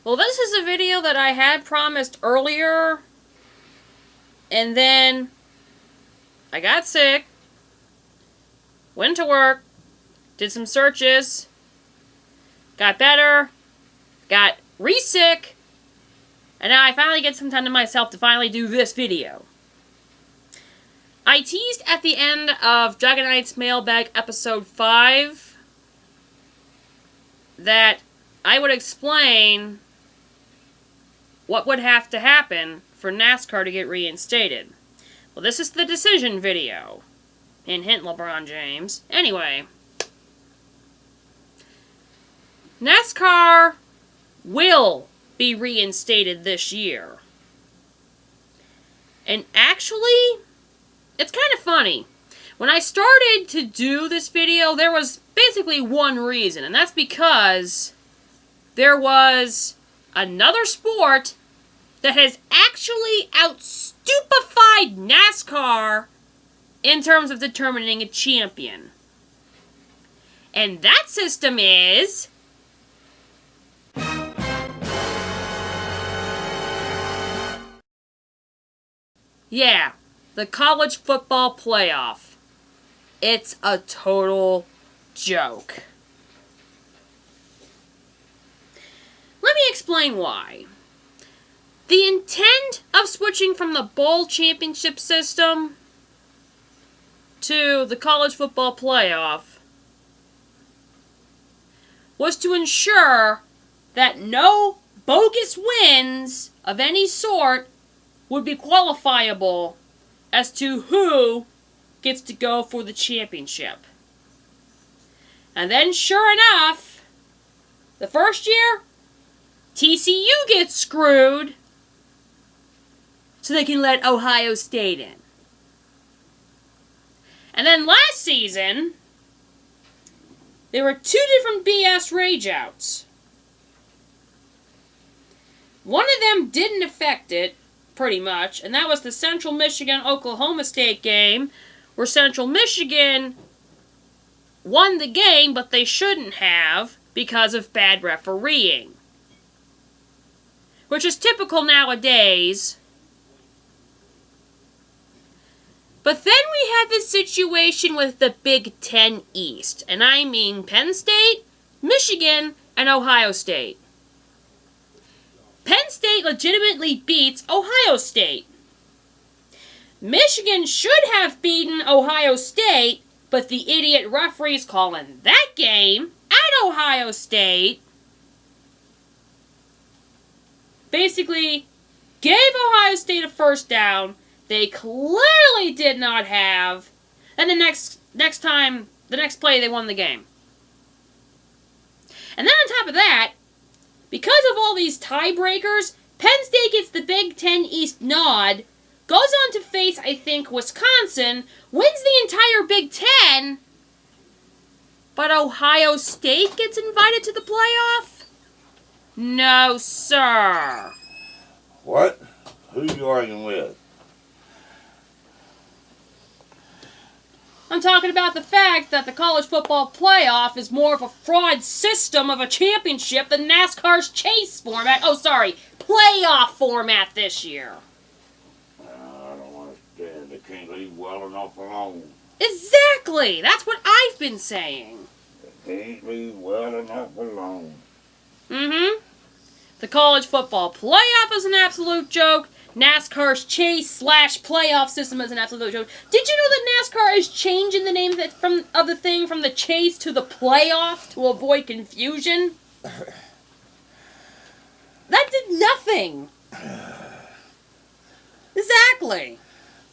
Well, this is a video that I had promised earlier, and then I got sick, went to work, did some searches, got better, got re-sick, and now I finally get some time to myself to finally do this video. I teased at the end of Dragon Knight's Mailbag Episode 5 that I would explain what would have to happen for NASCAR to get reinstated. Well, this is the decision video. Hint, hint, LeBron James. Anyway, NASCAR will be reinstated this year. And actually, it's kind of funny. When I started to do this video, there was basically one reason, and that's because there was another sport that has actually out-stupefied NASCAR in terms of determining a champion. And that system is... yeah, the college football playoff. It's a total joke. Let me explain why. The intent of switching from the bowl championship system to the college football playoff was to ensure that no bogus wins of any sort would be qualifiable as to who gets to go for the championship. And then, sure enough, the first year, TCU gets screwed so they can let Ohio State in. And then last season, there were two different BS rageouts. One of them didn't affect it, pretty much, and that was the Central Michigan-Oklahoma State game, where Central Michigan won the game, but they shouldn't have because of bad refereeing. Which is typical nowadays. But then we had this situation with the Big Ten East, and I mean Penn State, Michigan, and Ohio State. Penn State legitimately beats Ohio State. Michigan should have beaten Ohio State, but the idiot referees calling that game at Ohio State basically gave Ohio State a first down they clearly did not have, and the next play they won the game. And then on top of that, because of all these tiebreakers, Penn State gets the Big Ten East nod, goes on to face, I think, Wisconsin, wins the entire Big Ten, but Ohio State gets invited to the playoff? No, sir. What? Who you arguing with? I'm talking about the fact that the college football playoff is more of a fraud system of a championship than NASCAR's chase format. Oh, sorry, playoff format this year. I don't understand. They can't leave well enough alone. Exactly! That's what I've been saying. They can't leave well enough alone. Mm-hmm. The college football playoff is an absolute joke. NASCAR's chase/playoff system is an absolute joke. Did you know that NASCAR is changing the name of the thing from the chase to the playoff to avoid confusion? That did nothing. Exactly.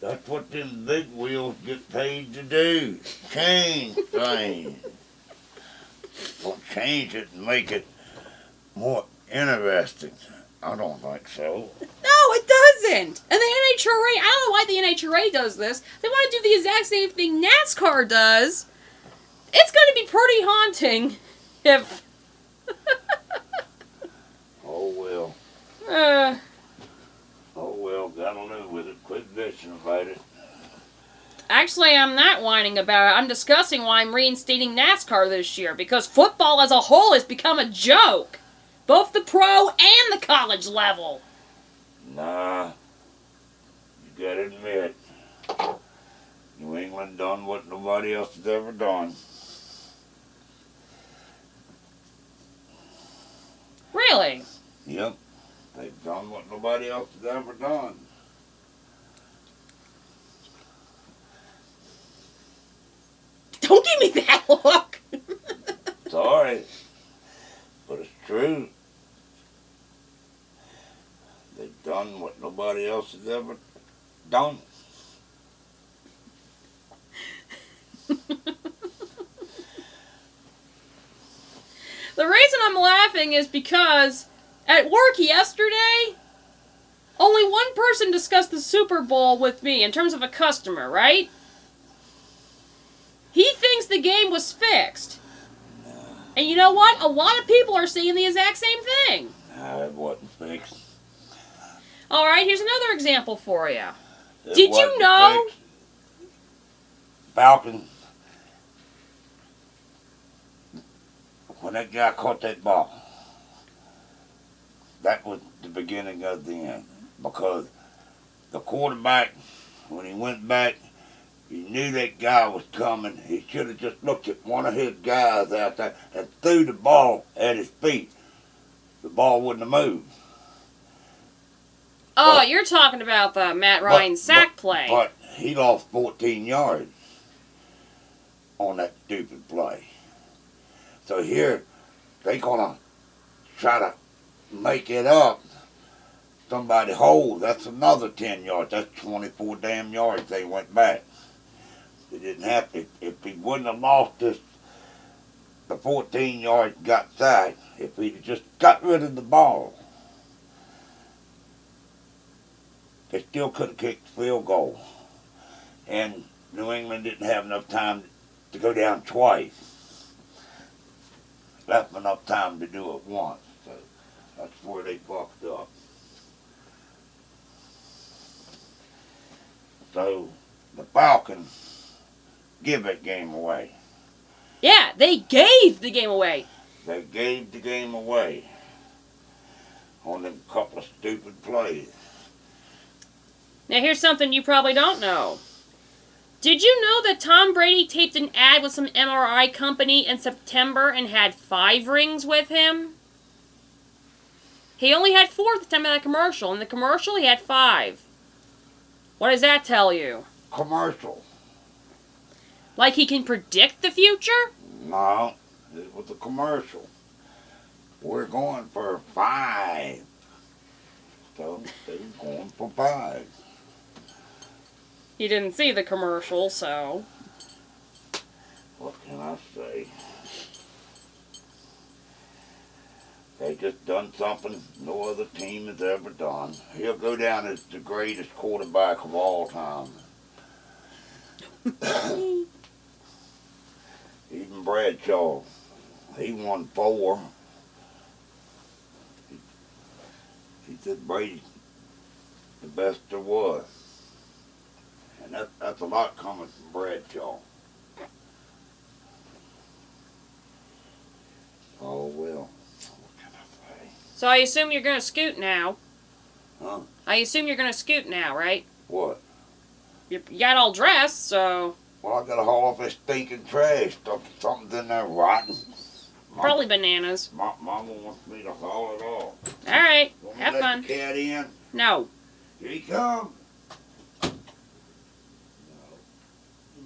That's what them big wheels get paid to do. Change things. Well, change it and make it more interesting. I don't think so. No, it doesn't. And the NHRA, I don't know why the NHRA does this. They want to do the exact same thing NASCAR does. It's going to be pretty haunting if... Oh, well. Oh, well, gotta live with it. Quit bitching about it. Actually, I'm not whining about it. I'm discussing why I'm reinstating NASCAR this year, because football as a whole has become a joke. Both the pro and the college level. Nah. You gotta admit, New England done what nobody else has ever done. Really? Yep. They've done what nobody else has ever done. Don't give me that look. Sorry, but it's true. They've done what nobody else has ever done. The reason I'm laughing is because at work yesterday, only one person discussed the Super Bowl with me in terms of a customer, right? He thinks the game was fixed. And you know what? A lot of people are saying the exact same thing. Nah, it wasn't fixed. Alright, here's another example for you. It Did you wasn't know? fixed. Falcons, when that guy caught that ball, that was the beginning of the end. Because the quarterback, when he went back, he knew that guy was coming. He should have just looked at one of his guys out there and threw the ball at his feet. The ball wouldn't have moved. Oh, you're talking about the Matt Ryan sack play. But he lost 14 yards on that stupid play. So here, they're going to try to make it up. Somebody hold, that's another 10 yards. That's 24 damn yards they went back. They didn't have to. If he wouldn't have lost this, the 14 yards got sacked, if he'd just got rid of the ball, they still could have kicked the field goal. And New England didn't have enough time to go down twice. Left enough time to do it once. So that's where they fucked up. So the Falcons give that game away. Yeah, they gave the game away. They gave the game away on a couple of stupid plays. Now here's something you probably don't know. Did you know that Tom Brady taped an ad with some MRI company in September and had 5 rings with him? He only had 4 at the time of that commercial. In the commercial, he had 5. What does that tell you? Commercial. Like he can predict the future? No, it was a commercial. We're going for 5. So they were going for 5. He didn't see the commercial, so... What can I say? They just done something no other team has ever done. He'll go down as the greatest quarterback of all time. Even Bradshaw, he won 4. He said Brady's the best there was. And that's a lot coming from Bradshaw. Oh, well. What can I say? So I assume you're going to scoot now. Huh? I assume you're going to scoot now, right? What? You got all dressed, so... Well, I gotta haul off this stinking trash. Something's in there rotten. Probably bananas. Mama wants me to haul it off. Alright, Want me have to let fun. the cat in? No. Here he comes.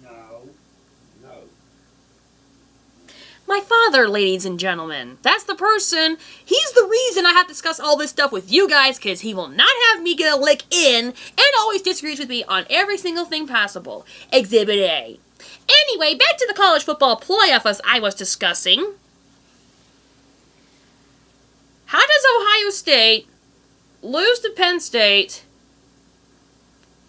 No. My father, ladies and gentlemen. That's the person. He's the reason I have to discuss all this stuff with you guys, because he will not have me get a lick in and always disagrees with me on every single thing possible. Exhibit A. Anyway, back to the college football playoff as I was discussing. How does Ohio State lose to Penn State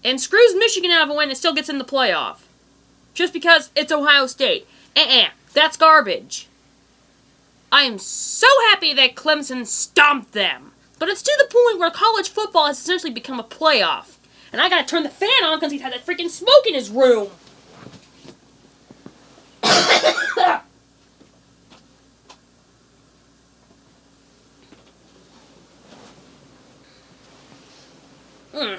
and screws Michigan out of a win and still gets in the playoff? Just because it's Ohio State. That's garbage. I am so happy that Clemson stomped them. But it's to the point where college football has essentially become a playoff. And I gotta turn the fan on because he's had that freaking smoke in his room. I've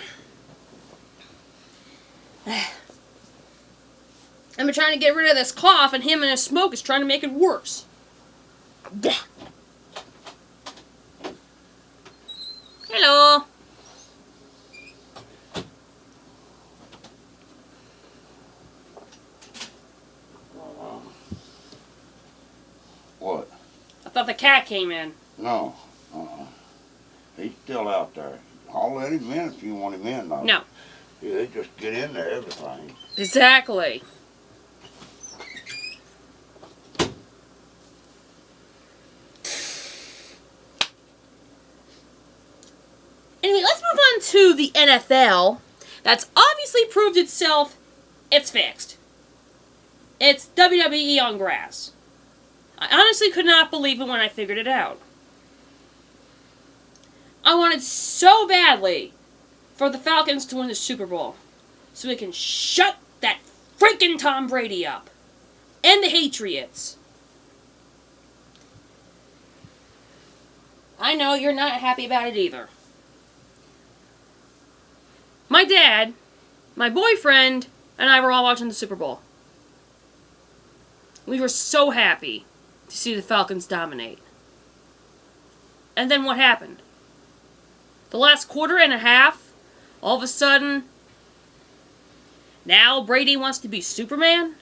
been trying to get rid of this cough, and him and his smoke is trying to make it worse. Hello. What? I thought the cat came in. No. He's still out there. I'll let him in if you want him in, though. No. Yeah, they just get into everything. Exactly. Anyway, let's move on to the NFL. That's obviously proved itself. It's fixed. It's WWE on grass. I honestly could not believe it when I figured it out. I wanted so badly for the Falcons to win the Super Bowl so we can shut that freaking Tom Brady up. And the Patriots. I know you're not happy about it either. My dad, my boyfriend, and I were all watching the Super Bowl. We were so happy to see the Falcons dominate. And then what happened? The last quarter and a half, all of a sudden, now Brady wants to be Superman?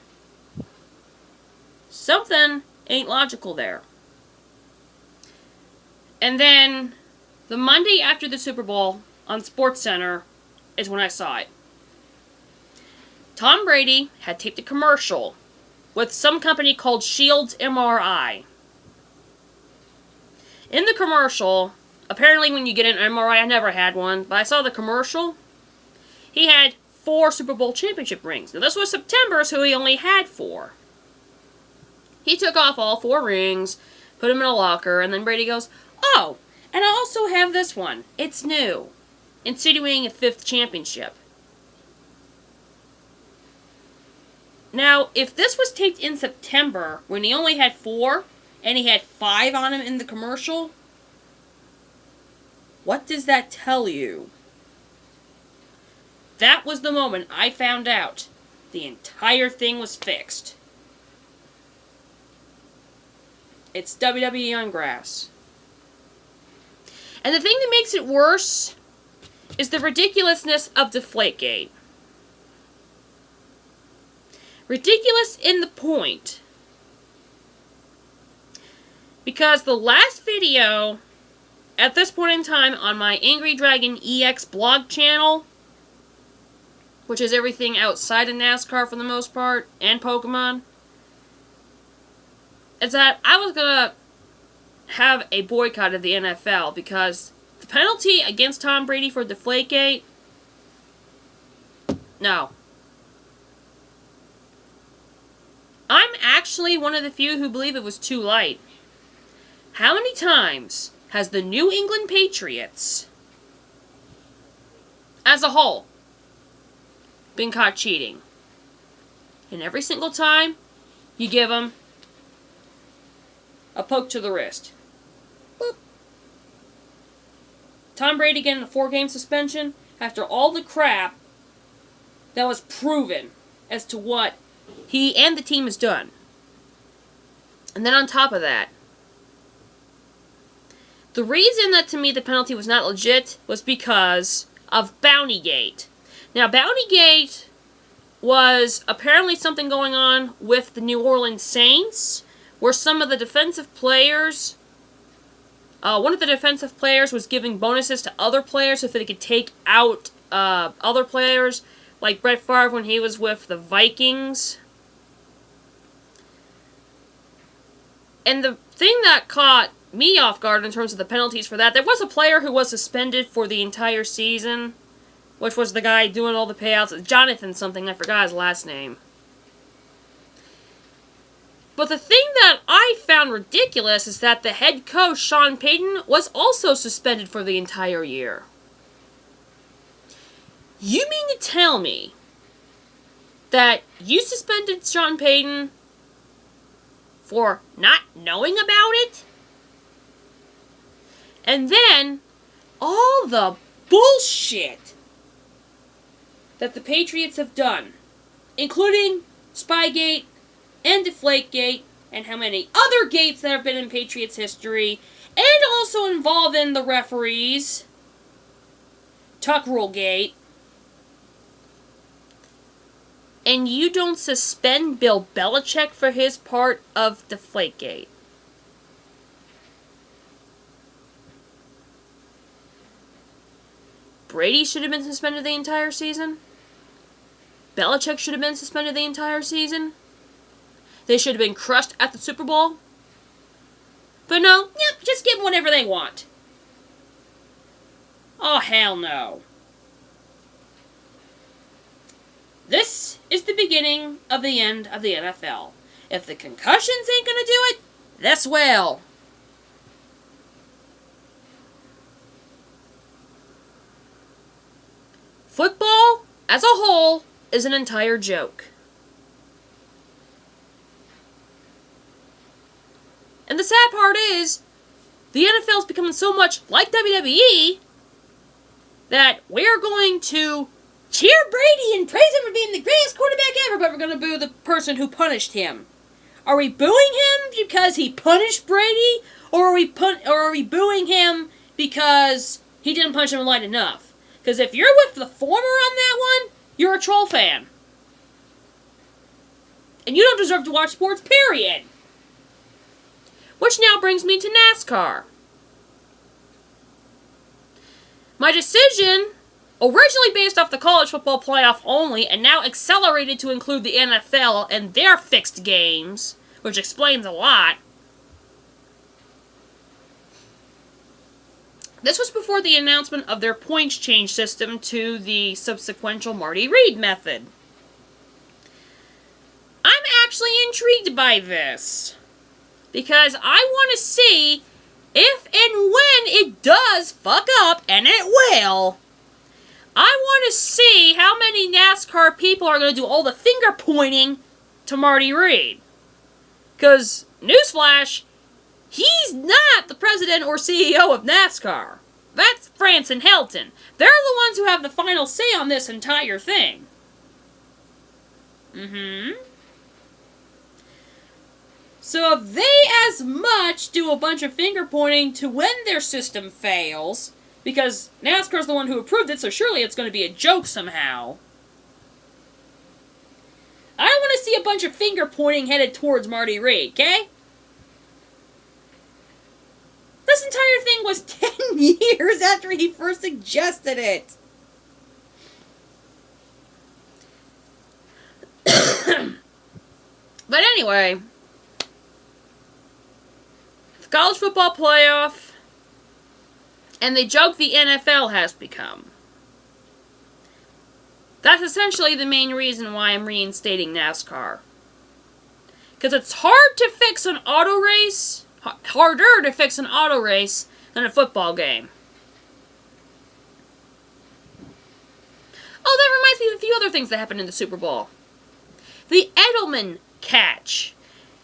Something ain't logical there. And then, the Monday after the Super Bowl on SportsCenter is when I saw it. Tom Brady had taped a commercial with some company called Shields MRI. In the commercial, apparently when you get an MRI, I never had one, but I saw the commercial. He had 4 Super Bowl championship rings. Now this was September, so he only had 4. He took off all 4 rings, put them in a locker, and then Brady goes, "Oh, and I also have this one. It's new," insinuating a 5th championship. Now, if this was taped in September, when he only had 4, and he had 5 on him in the commercial, what does that tell you? That was the moment I found out the entire thing was fixed. It's WWE on grass. And the thing that makes it worse is the ridiculousness of Deflategate. Ridiculous in the point. Because the last video, at this point in time, on my Angry Dragon EX blog channel, which is everything outside of NASCAR for the most part, and Pokemon, is that I was gonna have a boycott of the NFL because the penalty against Tom Brady for Deflategate, no. I'm actually one of the few who believe it was too light. How many times has the New England Patriots, as a whole, been caught cheating? And every single time, you give them a poke to the wrist. Boop. Tom Brady getting a 4-game suspension after all the crap that was proven as to what he and the team has done. And then on top of that, the reason that to me the penalty was not legit was because of Bountygate. Now, Bountygate was apparently something going on with the New Orleans Saints, where some of the defensive players, one of the defensive players was giving bonuses to other players so that they could take out other players, like Brett Favre when he was with the Vikings. And the thing that caught me off guard in terms of the penalties for that, there was a player who was suspended for the entire season, which was the guy doing all the payouts. Jonathan something, I forgot his last name. But the thing that I found ridiculous is that the head coach, Sean Payton, was also suspended for the entire year. You mean to tell me that you suspended Sean Payton for not knowing about it? And then, all the bullshit that the Patriots have done, including Spygate and Deflategate, and how many other gates that have been in Patriots history, and also involving the referees, Tuck Rule Gate, and you don't suspend Bill Belichick for his part of Deflategate. Brady should have been suspended the entire season. Belichick should have been suspended the entire season. They should have been crushed at the Super Bowl. But no, just give them whatever they want. Oh, hell no. This is the beginning of the end of the NFL. If the concussions ain't gonna do it, this will. Football, as a whole, is an entire joke. And the sad part is, the NFL is becoming so much like WWE that we're going to cheer Brady and praise him for being the greatest quarterback ever, but we're going to boo the person who punished him. Are we booing him because he punished Brady, or are we booing him because he didn't punish him light enough? Because if you're with the former on that one, you're a troll fan. And you don't deserve to watch sports, period. Which now brings me to NASCAR. My decision, originally based off the college football playoff only, and now accelerated to include the NFL and their fixed games, which explains a lot. This was before the announcement of their points change system to the subsequential Marty Reid method. I'm actually intrigued by this, because I want to see if and when it does fuck up, and it will. I want to see how many NASCAR people are going to do all the finger pointing to Marty Reid. Because, newsflash, he's not the president or CEO of NASCAR. That's France and Helton. They're the ones who have the final say on this entire thing. So if they as much do a bunch of finger pointing to when their system fails, because NASCAR's the one who approved it, so surely it's going to be a joke somehow. I don't want to see a bunch of finger pointing headed towards Marty Reid, okay? This entire thing was 10 years after he first suggested it. But anyway, the college football playoff and the joke the NFL has become. That's essentially the main reason why I'm reinstating NASCAR. Because it's hard to fix an auto race, harder to fix an auto race than a football game. Oh, that reminds me of a few other things that happened in the Super Bowl. The Edelman catch.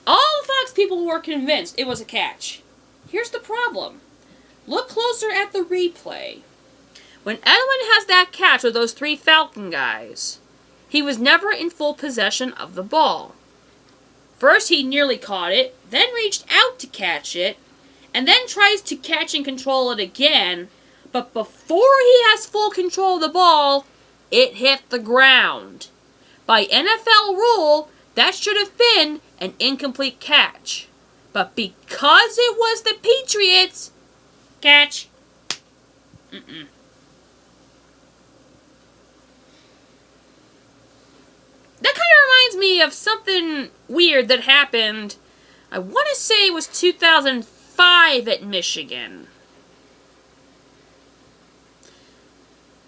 All the Fox people were convinced it was a catch. Here's the problem. Look closer at the replay. When Edelman has that catch with those three Falcon guys, he was never in full possession of the ball. First he nearly caught it, then reached out to catch it, and then tries to catch and control it again, but before he has full control of the ball, it hit the ground. By NFL rule, that should have been an incomplete catch. But because it was the Patriots, catch. That kind of reminds me of something weird that happened, I want to say it was 2005 at Michigan.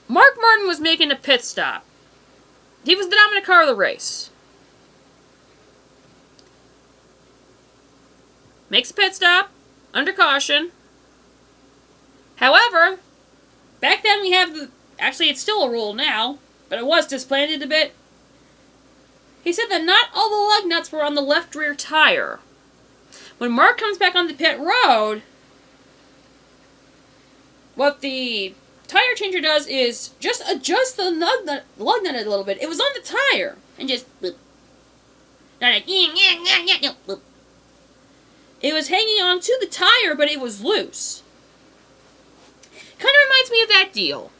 Mark Martin was making a pit stop. He was the dominant car of the race. Makes a pit stop, under caution. However, back then we have actually it's still a rule now, but it was disbanded a bit. He said that not all the lug nuts were on the left rear tire. When Mark comes back on the pit road, what the tire changer does is just adjust the lug nut a little bit. It was on the tire. And just boop. Not like boop. It was hanging on to the tire, but it was loose. Kind of reminds me of that deal.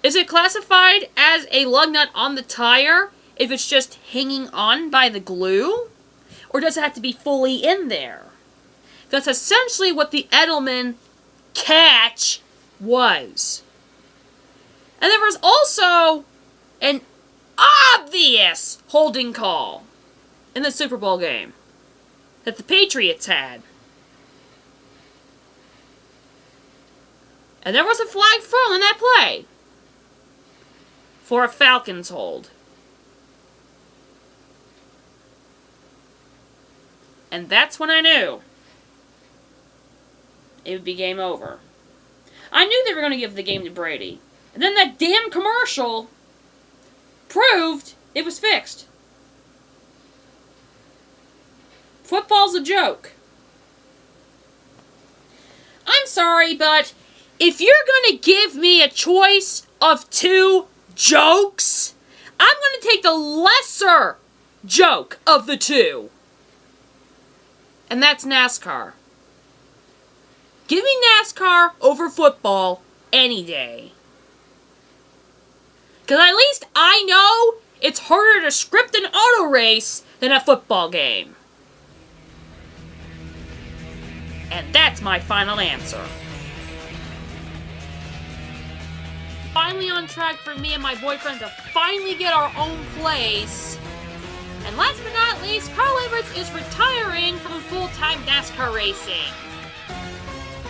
Is it classified as a lug nut on the tire if it's just hanging on by the glue? Or does it have to be fully in there? That's essentially what the Edelman catch was. And there was also an obvious holding call in the Super Bowl game that the Patriots had. And there was a flag thrown in that play for a Falcons hold. And that's when I knew it would be game over. I knew they were going to give the game to Brady. And then that damn commercial proved it was fixed. Football's a joke. I'm sorry, but if you're going to give me a choice of two jokes, I'm going to take the lesser joke of the two. And that's NASCAR. Give me NASCAR over football any day. Because at least I know it's harder to script an auto race than a football game. And that's my final answer. Finally on track for me and my boyfriend to finally get our own place. And last but not least, Carl Everts is retiring from full-time NASCAR racing.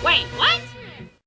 Wait, what?